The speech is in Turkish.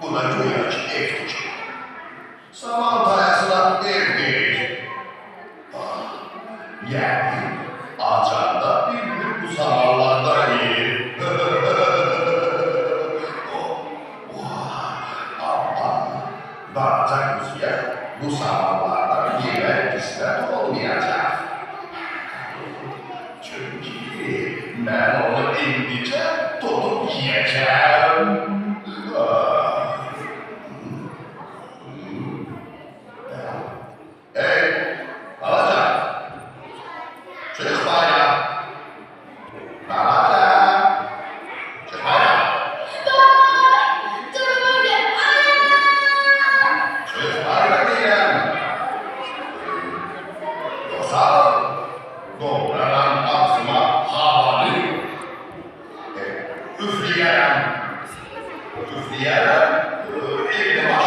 Bu da güya ki ev tutun. Saman tayasına ev değil. Yani acanda bir bu samanlarda iyi. Ama bakacak ya bu samanlarda yemek kısmet olmayacak. Çünkü ben onu indice tutup yiyeceğim. Hey, Alaca! Çık bana! Alaca! Çık bana! Çık bana diyem! Yoksa doğranan ağzıma havalı. Üfleyelim. Üfleyelim. Evde